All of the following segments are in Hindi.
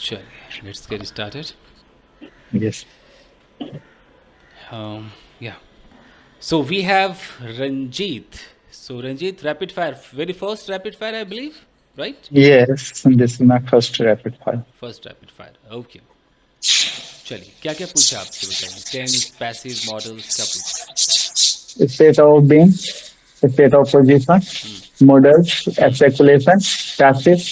चलिए, let's get started. Yes. Yeah. So we have Ranjit. So Ranjit, rapid fire, very first rapid fire, I believe, right? Yes. This is my first rapid fire. First rapid fire, okay. चलिए, क्या क्या पूछा आपसे बताइए. टेंस, पैसिव, मॉडल्स, क्या पूछा. State of being, state of position, models, articulation, passive.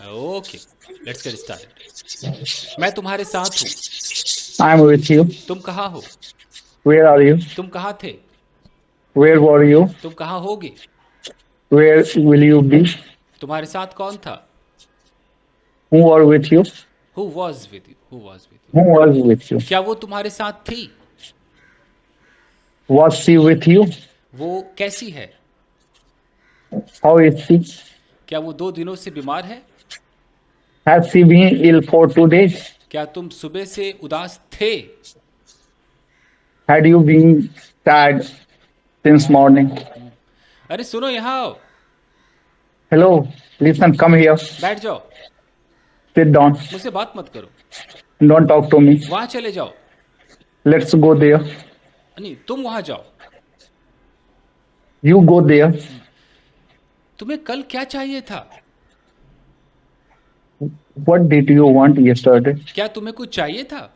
Okay, let's get started. मैं तुम्हारे साथ हूँ. I'm with you. तुम कहाँ हो. Where are you? तुम कहाँ थे. Where were you? तुम कहाँ होगे. Where will you be? तुम्हारे साथ कौन था. Who are with you? Who was with you. Who was with you. Who was with you? क्या वो तुम्हारे साथ थी. Was she with you? वो कैसी है. How is she? क्या वो 2 दिनों से बीमार है. Has she been ill for 2 days? क्या तुम सुबह से उदास थे. Had you been sad since morning? अरे सुनो, यहाँ आओ. Hello, listen, come here. बैठ जाओ. Sit down. मुझसे बात मत करो. Don't talk to me. वहां चले जाओ. Let's go there. नहीं, तुम वहां जाओ. You go there. तुम्हें कल क्या चाहिए था. What did you want yesterday? क्या तुम्हें कुछ चाहिए था.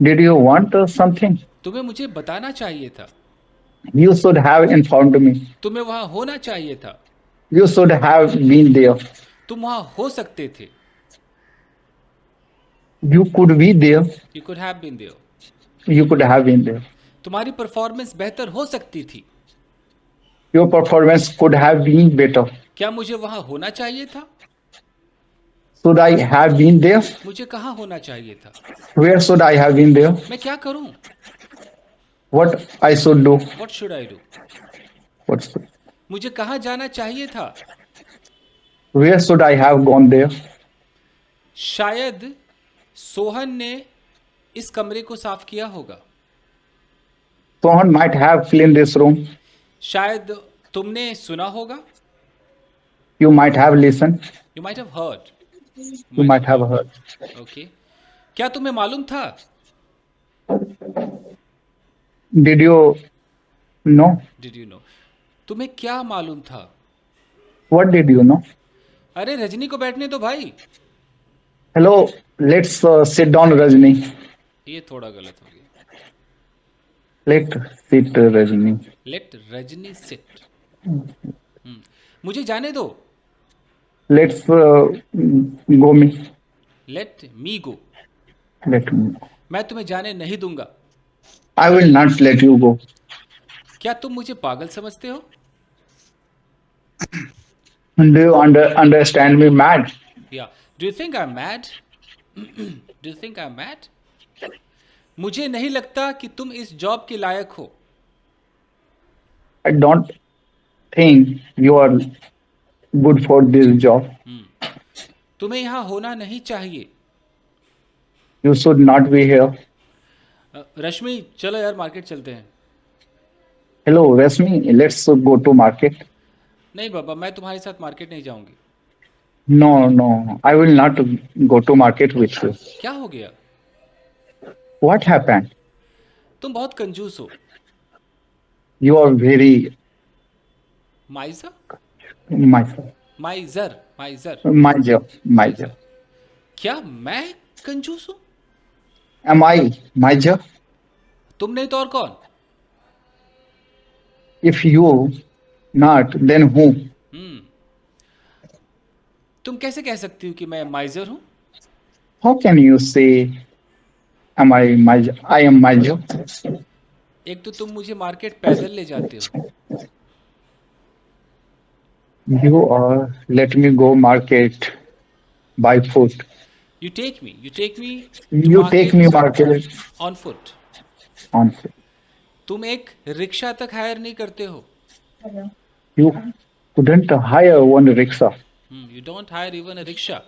Did you want something? तुम्हें मुझे बताना चाहिए था. You should have informed me. तुम्हें वहां होना चाहिए था. You should have been there. तुम वहां हो सकते थे. You could be there. You could have been there. You could have been there. तुम्हारी परफॉर्मेंस बेहतर हो सकती थी. Your performance could have been better. क्या मुझे वहां होना चाहिए था. Should I have been there? मुझे कहाँ होना चाहिए था. Where should I have been there? मैं क्या करूं. What I should do? What should I do. What should, मुझे कहाँ जाना चाहिए था. where should I have gone there? शायद सोहन ने इस कमरे को साफ किया होगा. Someone might have cleaned this room. शायद तुमने सुना होगा. You might have listened. You might have heard. You might have heard. Okay. क्या तुम्हें मालूम था. Did you know? Did you know. तुम्हें क्या मालूम था. What did you know? अरे रजनी को बैठने दो भाई. Hello, let's sit down, Rajni. ये थोड़ा गलत हो गया. Let's sit, Rajni. Let Rajni sit. मुझे जाने दो. Let's go me. Let me go. Let me. मैं तुम्हें जाने नहीं दूंगा. I will not let you go. क्या तुम मुझे पागल समझते हो. Do you understand me mad? या do you think I am mad. Do you think I am mad. मुझे नहीं लगता कि तुम इस जॉब के लायक हो. I don't think you are good for this job. तुम्हें यहाँ होना नहीं चाहिए. You should not be here. रश्मि, चलो यार मार्केट चलते हैं. Hello, Rasmi, let's go to market. नहीं बाबा, मैं तुम्हारे साथ मार्केट नहीं जाऊंगी. No, no, I will not go to market with you. क्या हो गया. What happened? तुम बहुत कंजूस हो. You are very माइजर. miser. माइजर. माइजर. Miser. क्या मैं कंजूस हूं. Am I miser? तुम नहीं तो और कौन. If you not, then who? तुम कैसे कह सकती हो कि मैं माइजर हूं. How can you say, am I miser? I am miser. एक तो तुम मुझे मार्केट पैदल ले जाते हो. You are let me go market by foot. You take me. You take me You take me market on foot. on foot. तुम एक रिक्शा तक हायर नहीं करते हो. You couldn't hire one rickshaw. You don't hire even a rickshaw.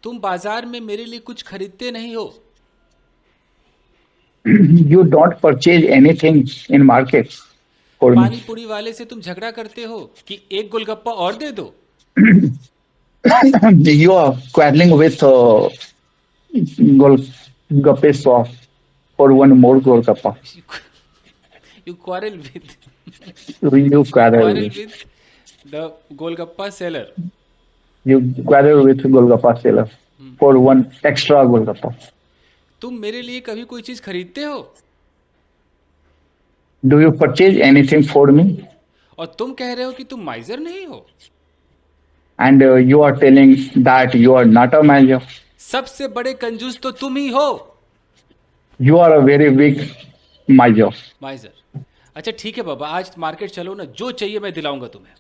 तुम बाजार में मेरे लिए कुछ खरीदते नहीं हो. You don't purchase anything in market for me. पानी पूरी वाले से तुम झगड़ा करते हो कि एक गोलगप्पा और दे दो. You are quarreling with Golgappe shop for one more Golgappa. You, you quarrel with You you quarrel quarrel with. with the Golgappa seller. You quarrel with Golgappa seller for one extra Golgappa. तुम मेरे लिए कभी कोई चीज खरीदते हो? Do you purchase anything for me? और तुम कह रहे हो कि तुम माइजर नहीं हो? And you are telling that you are not a manager. सबसे बड़े कंजूस तो तुम ही हो। You are a very big miser. माइजर। अच्छा ठीक है बाबा, आज मार्केट चलो ना, जो चाहिए मैं दिलाऊंगा तुम्हें।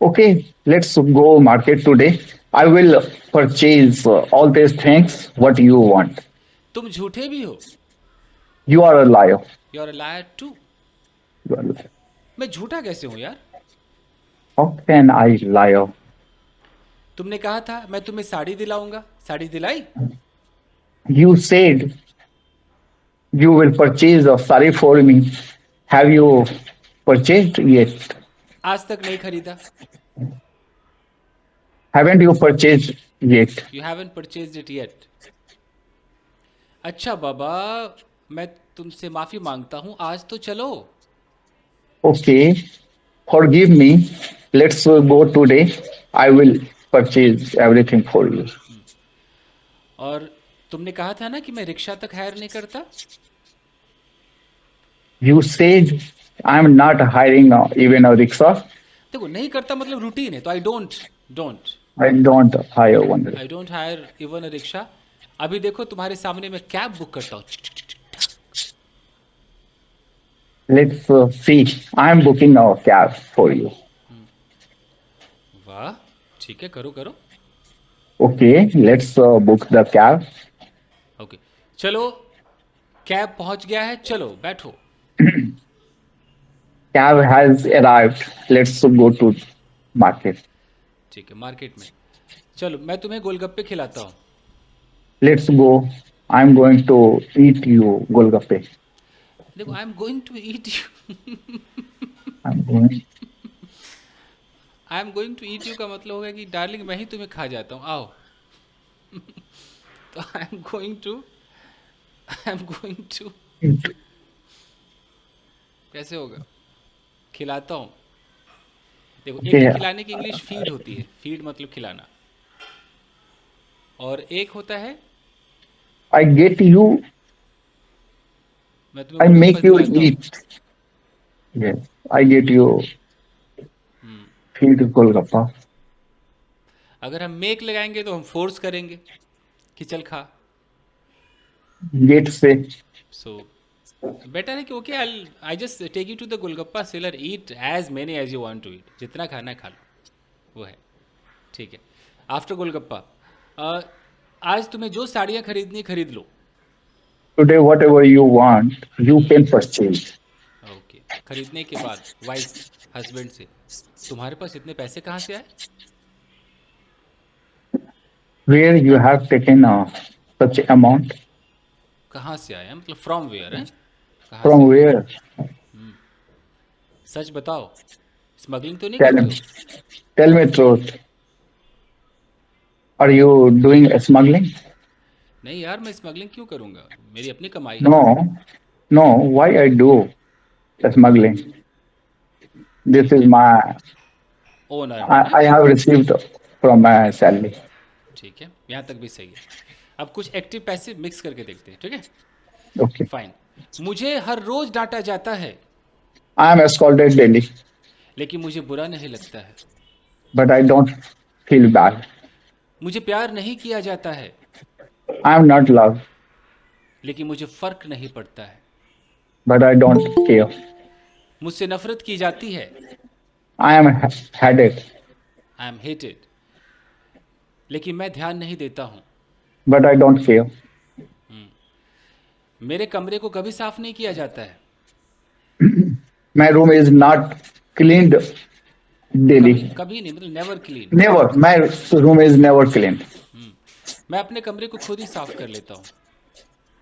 Okay, let's go market today. I will purchase all these things what you want. तुम झूठे भी हो। You are a liar. You are a liar too. You are a liar. मैं झूठा कैसे हूं यार? How can I lie? तुमने कहा था मैं तुम्हें साड़ी दिलाऊंगा, साड़ी दिलाई? You said you will purchase a sari for me. Have you purchased yet? आज तक नहीं खरीदा। Haven't you purchased yet? You haven't purchased it yet. अच्छा बाबा, मैं तुमसे माफी मांगता हूं, आज तो चलो। Okay, forgive me. Let's go today. I will purchase everything for you. और तुमने कहा था ना कि मैं रिक्शा तक हायर नहीं करता। You said I'm not hiring even a rickshaw. देखो, नहीं करता मतलब रूटीन है, तो I don't don't I don't hire one. I don't hire even a rickshaw. अभी देखो तुम्हारे सामने मैं कैब बुक करता हूँ। Let's see. I'm booking a cab for you. वाह, ठीक है, करो करो। Okay, let's book the cab. Okay, चलो, कैब पहुंच गया है, चलो बैठो। Cab has arrived. Let's go to market. ठीक है, मार्केट में चलो, मैं तुम्हें गोलगप्पे खिलाता हूँ। Let's go. I'm going to eat you golgappe. देखो, I am going to eat you. I'm going. I am going to eat you का मतलब होगा कि डार्लिंग मैं ही तुम्हें खा जाता हूँ, आओ। तो आई एम गोइंग टू कैसे होगा? खिलाता हूँ। देखो, एक तो Yeah. खिलाने की इंग्लिश फीड होती है, फीड मतलब खिलाना, और एक होता है I get you. मैं तुम्हें I गोलगप्पा make you दिलाता हूँ। eat. Yes. I get you. Feed golgappa. अगर हम मेक लगाएंगे तो हम फोर्स करेंगे कि चल खा। Get say. सो बेटर है कि okay, I just take you to the golgappa seller, eat as many as you want to eat, जितना खाना है खा लो, वो है। ठीक है, आफ्टर गोलगप्पा आज तुम्हें जो साड़ियाँ खरीदनी है, खरीद लो। Today, whatever you want, you can purchase. Okay, खरीदने के बाद वाइफ हस्बैंड से, तुम्हारे पास इतने पैसे कहाँ से आए? Where you have taken such amount? कहाँ से आए मतलब फ्रॉम वेयर है? कहाँ From से? where? सच बताओ, स्मगलिंग तो नहीं Tell करते me. हो? Tell me truth. Are you doing smuggling? नहीं यार, मैं स्मगलिंग क्यों करूँगा, मेरी अपनी कमाई है। No. No. Why I do smuggling? This ठीक is है, my. ओन अर्निंग है। I have received from my salary. ठीक है, यहाँ तक भी सही है। अब कुछ एक्टिव पैसे मिक्स करके देखते हैं, ठीक है? Okay. फाइन। मुझे हर रोज डांटा जाता है, I am scolded daily, लेकिन मुझे बुरा नहीं लगता है। but I don't feel bad. मुझे प्यार नहीं किया जाता है, I am not loved, लेकिन मुझे फर्क नहीं पड़ता है। but I don't care. मुझसे नफरत की जाती है, I am headed, I am hated, लेकिन मैं ध्यान नहीं देता हूँ। but I don't care. मेरे कमरे को कभी साफ नहीं किया जाता है, My room is not cleaned कभी daily. कभी नहीं, मतलब never clean. Never. My room is never cleaned. मैं अपने कमरे को खुद ही साफ कर लेता हूँ।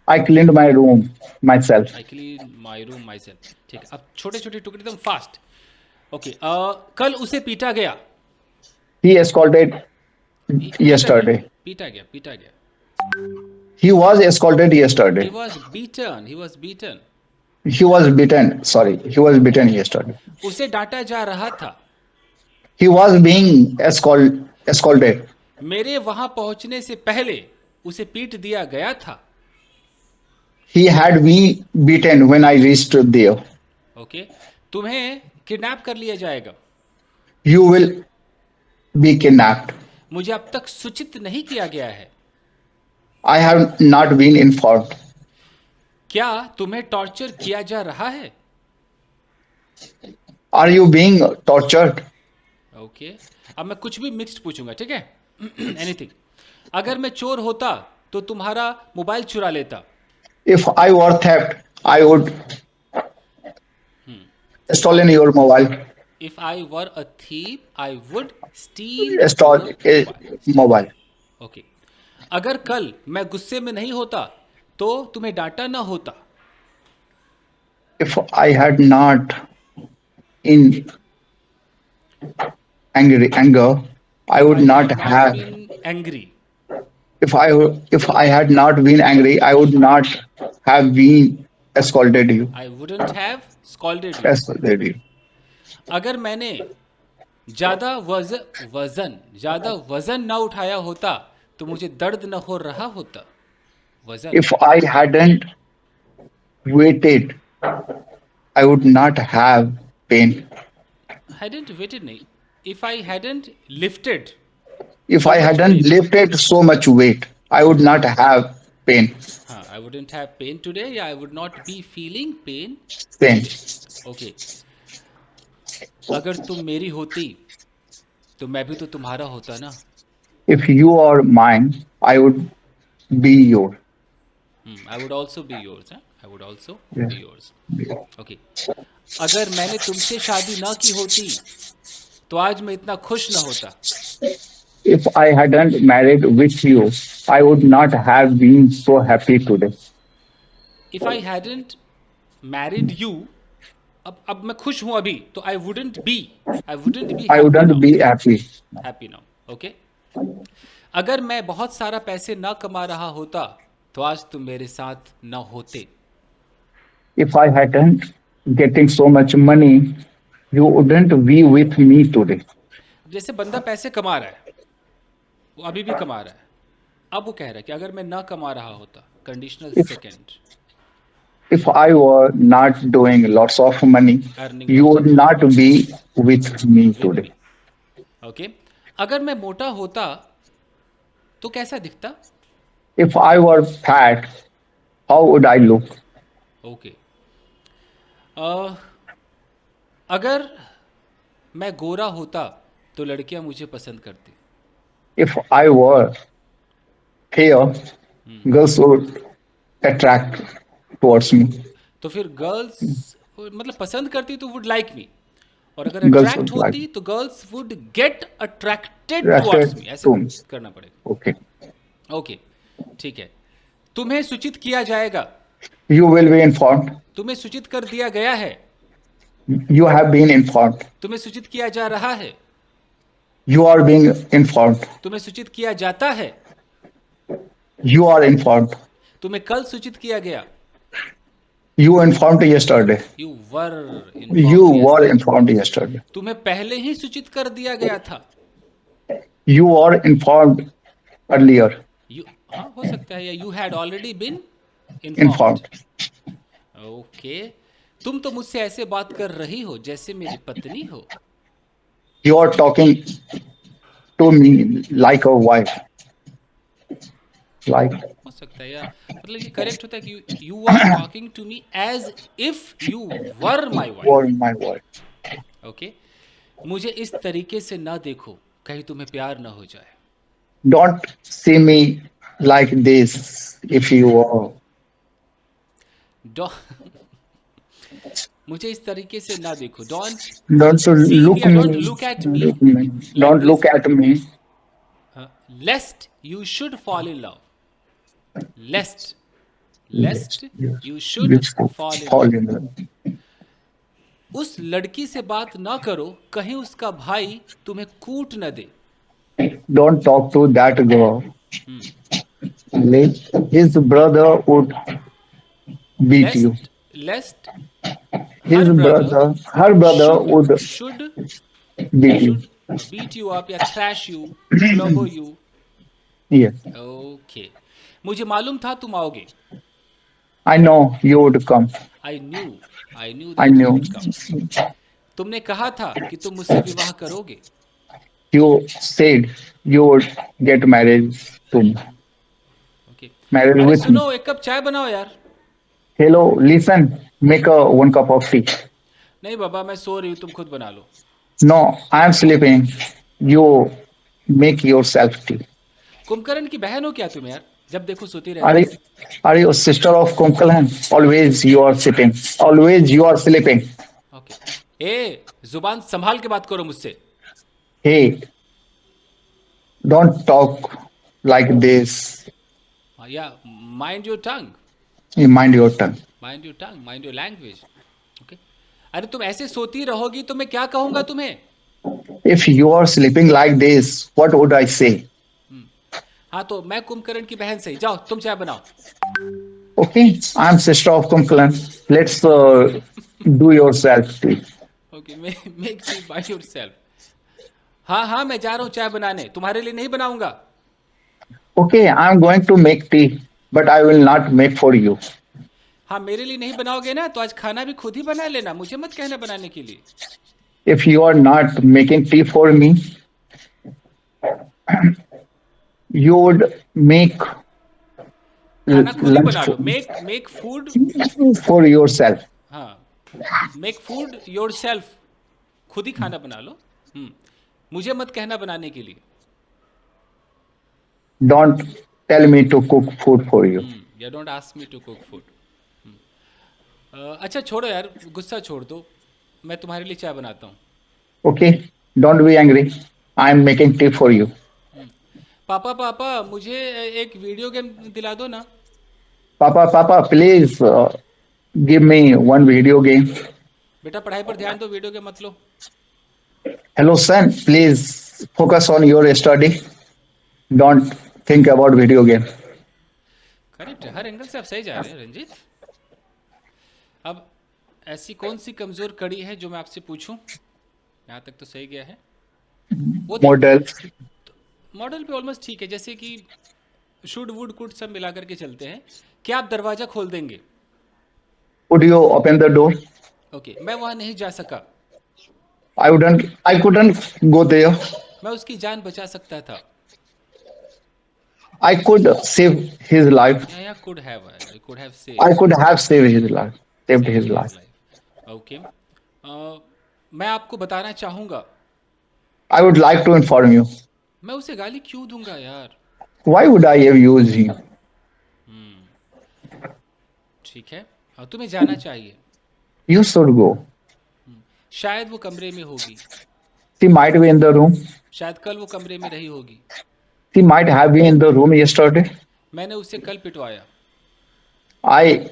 I cleaned my room myself. I clean my room my self. ठीक है, अब छोटे छोटे टुकड़े एकदम फास्ट। ओके, कल उसे पीटा गया, He scolded yesterday. पीटा गया, पीटा गया. He was escorted He yesterday. was beaten, he was beaten. He was beaten. Sorry, he was beaten yesterday. उसे डांटा जा रहा था. He was being escorted. मेरे वहां पहुंचने से पहले उसे पीट दिया गया था. He had been beaten when I reached there. Okay, तुम्हें किडनैप कर लिया जाएगा. You will be kidnapped. मुझे अब तक सूचित नहीं किया गया है. I have not been informed. क्या तुम्हें टॉर्चर किया जा रहा है? Are you being tortured? Okay, अब मैं कुछ भी मिक्स्ड पूछूंगा, ठीक है? एनीथिंग. अगर मैं चोर होता तो तुम्हारा मोबाइल चुरा लेता. If I were theft, I would stolen your mobile, if I were a thief I would steel stole a mobile. Okay. अगर कल मैं गुस्से में नहीं होता तो तुम्हें डांटा ना होता. If I had not in anger, I would not have. Been angry. If I had not been angry, I would not have been scolded you. I wouldn't have scolded you. Scolded you. अगर मैंने ज्यादा ज्यादा वजन ना उठाया होता तो मुझे दर्द न हो रहा होता. वजन. If I hadn't waited, I would not have pain. hadn't waited नहीं. If I hadn't lifted. If I hadn't lifted so much weight, I would not have pain. हाँ, I wouldn't have pain today. Yeah, I would not be feeling pain. Pain. Okay. अगर तुम मेरी होती तो मैं भी तो तुम्हारा होता ना. If you are mine, I would be yours. I would also be yours. I would also Yeah. be yours. Okay. अगर मैंने तुमसे शादी ना की होती तो आज मैं इतना खुश ना होता. If I hadn't married with you, I would not have been so happy today. If I hadn't married you, अब मैं खुश हूं अभी तो I wouldn't be I happy wouldn't now. be happy. Happy now. Okay. अगर मैं बहुत सारा पैसे ना कमा रहा होता तो आज तुम मेरे साथ न होते. If I hadn't getting so much money, you wouldn't be with me today. जैसे बंदा पैसे कमा रहा है, वो अभी भी कमा रहा है. अब वो कह रहा है कि अगर मैं ना कमा रहा होता, conditional second, If I were not doing lots of money, Earning you lots would not be with me today. Okay. अगर मैं मोटा होता तो कैसा दिखता? If I were fat, how would I look? Okay. अगर मैं गोरा होता तो लड़कियां मुझे पसंद करती. If I were fair, girls would attract towards me. तो फिर गर्ल्स मतलब पसंद करती तो वुड लाइक मी, और अगर Girls अट्रैक्ट would like होती तो girls would get attracted Attracted towards me. ऐसे to me. करना पड़ेगा. Okay. ओके, ठीक है. तुम्हें सूचित किया जाएगा. You will be informed. तुम्हें सूचित कर दिया गया है. You have been informed. तुम्हें सूचित किया जा रहा है. You are being informed. तुम्हें सूचित किया जाता है. You are informed. तुम्हें कल सूचित किया गया. You informed yesterday. You were You were informed yesterday. तुम्हें पहले ही सूचित कर दिया गया था. You were informed earlier. You, हाँ हो सकता है, या you had already been Informed. Okay. तुम तो मुझसे ऐसे बात कर रही हो जैसे मेरी पत्नी हो. You are talking to me like a wife. Like हो सकता है, या मतलब ये करेक्ट होता है कि you are talking to me as if you were my wife. were my wife. Okay. मुझे इस तरीके से ना देखो कहीं तुम्हें प्यार ना हो जाए. Don't see me like this if you are. मुझे इस तरीके से ना देखो. Don't Don't See look me or me. don't look at me Look me. Don't this. look at me. लेस्ट you should fall in love. लेस्ट you should Which fall fall in love. in love. उस लड़की से बात ना करो कहीं उसका भाई तुम्हें कूट न दे. don't talk to that girl. Hmm. His brother would beat you. Lest His her brother brother, her brother should would should beat you. should beat you up या thrash you, clobber you. Yes, okay, मुझे मालूम था तुम आओगे. I know you would come. I knew I knew I that you knew. Would come. तुमने कहा था कि तुम मुझसे विवाह करोगे. You said you would get married soon. Okay. Married अरे with me. सुनो, एक कप चाय बनाओ यार. Hello, listen. Make a one cup of tea. नहीं बाबा, मैं सो रही हूँ, तुम खुद बना लो. No, I am sleeping. You make yourself tea. Kumbhakarna की बहन हो क्या तुम यार, जब देखो सोती Are रहती you, हो. are you sister of Kumkalan? Always you are sitting. Always you are sleeping. Okay. ए, जुबान संभाल के बात करो मुझसे. Hey, don't talk like this. या mind your tongue. You mind your tongue. Mind your tongue, mind your language. Okay. अरे तुम ऐसे सोती रहोगी तो मैं क्या कहूंगा तुम्हें. If you are sleeping like this, what would I say? हाँ, तो मैं कुंभकर्ण की बहन सही. जाओ तुम चाय बनाओ. Okay, I am sister of Kumkalan. Let's do yourself tea. Okay, make tea by yourself. हाँ हाँ, मैं जा रहा हूँ चाय बनाने, तुम्हारे लिए नहीं बनाऊंगा. Okay, I am going to make tea, but I will not make for you. हाँ, मेरे लिए नहीं बनाओगे ना, तो आज खाना भी खुद ही बना लेना, मुझे मत कहना बनाने के लिए. If you are not making tea for me, you would make खाना खुद ही lunch बना लो. Make food. for yourself. हाँ, मेक फूड योर सेल्फ. खुद ही खाना बना लो. मुझे मत कहना बनाने के लिए. Don't tell me to cook food for you. या don't ask me to cook food. अच्छा छोड़ो यार, गुस्सा छोड़ दो, मैं तुम्हारे लिए चाय बनाता हूँ. Okay, don't be angry. I am making tea for you. पापा पापा, मुझे एक वीडियो गेम दिला दो ना. Papa, please give me one video game. बेटा पढ़ाई पर ध्यान दो, वीडियो गेम मत लो. Hello, son. Please focus on your study. Don't think about video game. Correct है, हर एंगल से आप सही जा रहे हैं रंजीत. अब ऐसी कौन सी कमजोर कड़ी है जो मैं आपसे पूछूं. यहाँ तक तो सही गया है. वो Model. मॉडल पे ऑलमोस्ट ठीक है, जैसे कि शुड वुड कुड सब मिला करके चलते हैं. क्या आप दरवाजा खोल देंगे. Would you open the door? Okay, मैं वहां नहीं जा सका. I couldn't go there. मैं उसकी जान बचा सकता था. I could save his life. या could have, I could have I could have saved his life. Saved his life. Life. Okay. मैं आपको बताना चाहूंगा. I would like to inform you. मैं उसे गाली क्यों दूंगा यार. Why would I have used him? ठीक है, तुम्हें जाना चाहिए. You should go. शायद वो कमरे में होगी. She might be in the room. शायद कल वो कमरे में रही होगी. She might have been in the room yesterday. मैंने उसे कल पिटवाया. I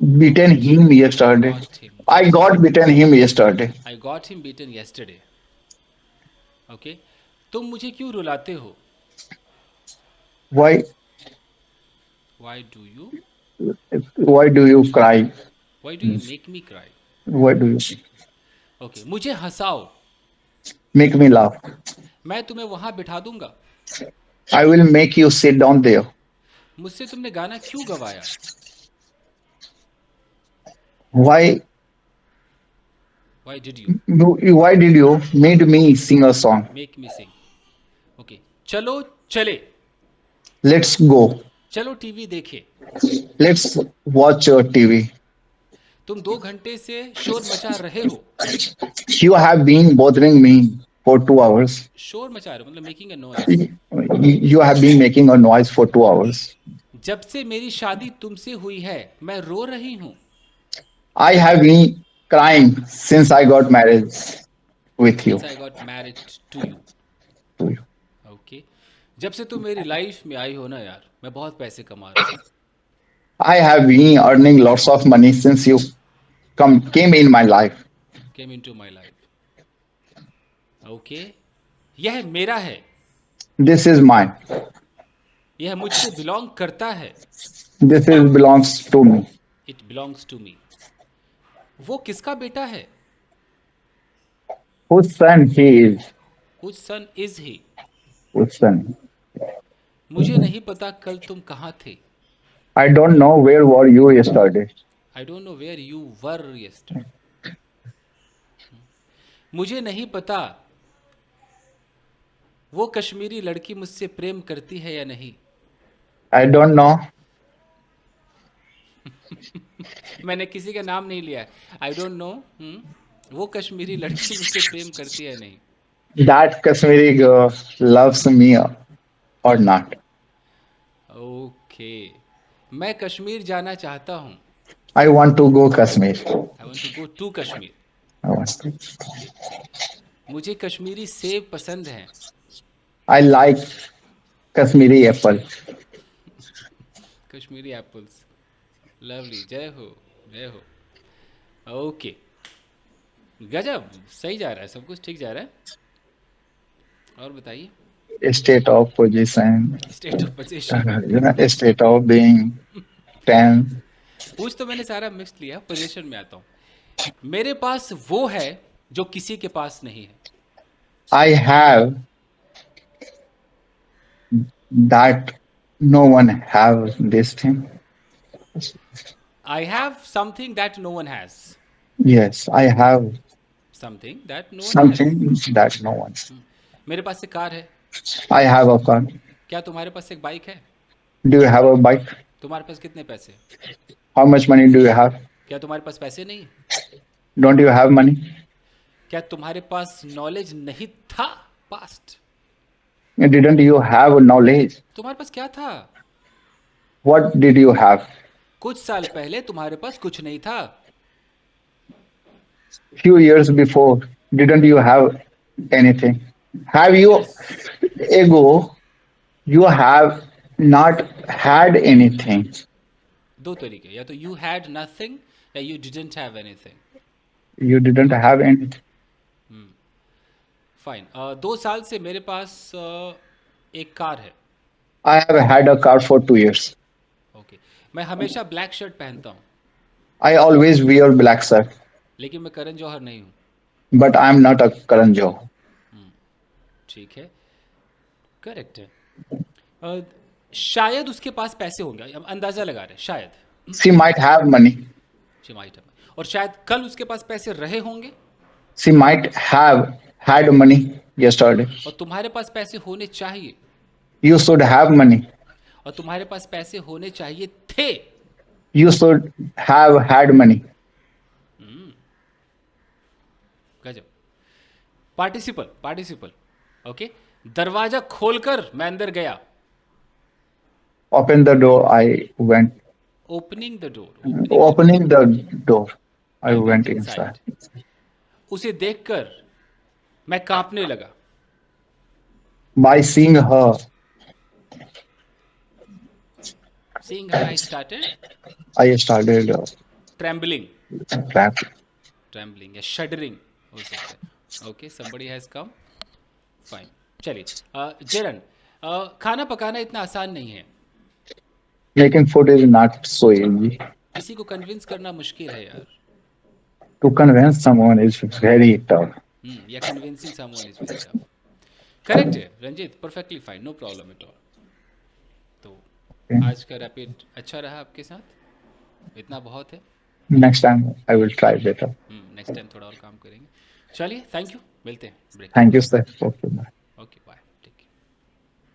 beaten him yesterday. I got beaten him yesterday. I got him beaten yesterday. Okay. तुम मुझे क्यों रुलाते हो. Why? Why do you Why do you cry? Make me cry. Why do you okay. मुझे हंसाओ. make me laugh? मैं तुम्हें वहां बिठा दूंगा. I will make you sit down there. मुझसे तुमने गाना क्यों गवाया. Why? Why did you Why did you made me sing a song? Make me sing. Okay. चलो चले. Let's go. चलो टीवी देखे. Let's watch TV. तुम 2 घंटे से शोर मचा रहे हो. You have been bothering me for 2 hours. शोर मचा रहे हो मतलब making a noise. You have been making a noise for 2 hours. जब से मेरी शादी तुमसे हुई है मैं रो रही हूँ. I have been crying since I got married with you. I got married to you. To you. Okay. जब से तुम मेरी लाइफ में आई हो ना यार, मैं बहुत पैसे कमा रहा हूँ. I have been earning lots of money since you came in my life. Came into my life. Okay. यह मेरा है. This is mine. यह मुझसे बिलोंग करता है. This is belongs to me. It belongs to me. वो किसका बेटा है? Whose son he is? Whose son is he? Whose son? मुझे नहीं पता कल तुम कहाँ थे. I don't know where were you yesterday. I don't know where you were yesterday. मुझे नहीं पता वो कश्मीरी लड़की मुझसे प्रेम करती है या नहीं. I don't know मैंने किसी का नाम नहीं लिया. आई डोंट नो. वो कश्मीरी लड़की मुझसे प्रेम करती है नहीं. that Kashmiri girl loves me or not. Okay. मैं कश्मीर जाना चाहता हूँ. I want to go Kashmir. I want to go to Kashmir. I want to. मुझे कश्मीरी सेब पसंद हैं. I like Kashmiri apple. Kashmiri apples. Lovely. जय हो, जय हो. ओके. गजब. सही जा रहा है, सब कुछ ठीक जा रहा है. और बताइए. State of position. State of position. State of being tense. पूछ तो मैंने सारा मिक्स लिया. पोजीशन में आता हूँ. मेरे पास वो है जो किसी के पास नहीं है. I have that no one have this thing. I have something that no one has. Yes, I have something that no one has. something that no one. मेरे पास एक कार है. I have a car. क्या तुम्हारे पास एक बाइक है? Do you have a bike? तुम्हारे पास कितने पैसे? How much money do you have? क्या तुम्हारे पास पैसे नहीं है? Don't you have money? क्या तुम्हारे पास नॉलेज नहीं था? Past. Didn't you have knowledge? तुम्हारे पास क्या था? What did you have? कुछ साल पहले तुम्हारे पास कुछ नहीं था. Few years before, didn't you have anything? Have you ago? You have not had anything. दो तरीके. या तो यू हैड नथिंग या you didn't have anything. You didn't have anything. Fine. 2 साल से मेरे पास एक कार है. I have had a car for 2 years. Okay. मैं हमेशा ब्लैक शर्ट पहनता हूँ. I always wear black shirt, लेकिन मैं करण जौहर नहीं हूँ. but I'm not a Karan Johar. ठीक है. करेक्ट है. शायद उसके पास पैसे होंगे. हम अंदाजा लगा रहे हैं. शायद. She might have money. She might have. और शायद कल उसके पास पैसे रहे होंगे. She might have had money yesterday. और तुम्हारे पास पैसे होने चाहिए. You should have money. और तुम्हारे पास पैसे होने चाहिए थे. You should have had money. गजब. पार्टिसिपल. पार्टिसिपल. ओके. दरवाजा खोलकर मैं अंदर गया. Open the door. I went. Opening the door. Opening the door. I went inside. उसे देखकर मैं कांपने लगा. By seeing her, Seeing her, I started I started trembling. trap. Trembling या shuddering हो सकता है. Okay, somebody has come. Fine. चलिए. जेरन, खाना पकाना इतना आसान नहीं है. Making food is not so easy. किसी को कन्विंस करना मुश्किल है यार. To convince someone is very tough. या convincing someone is very tough. Correct है Ranjeet. Perfectly fine. No problem at all. तो आज का रैपिड अच्छा रहा आपके साथ. इतना बहुत है. Next time I will try better. Next time थोड़ा और काम करेंगे. चलिए. Thank you. मिलते हैं. Break. Thank you, sir. Okay, bye.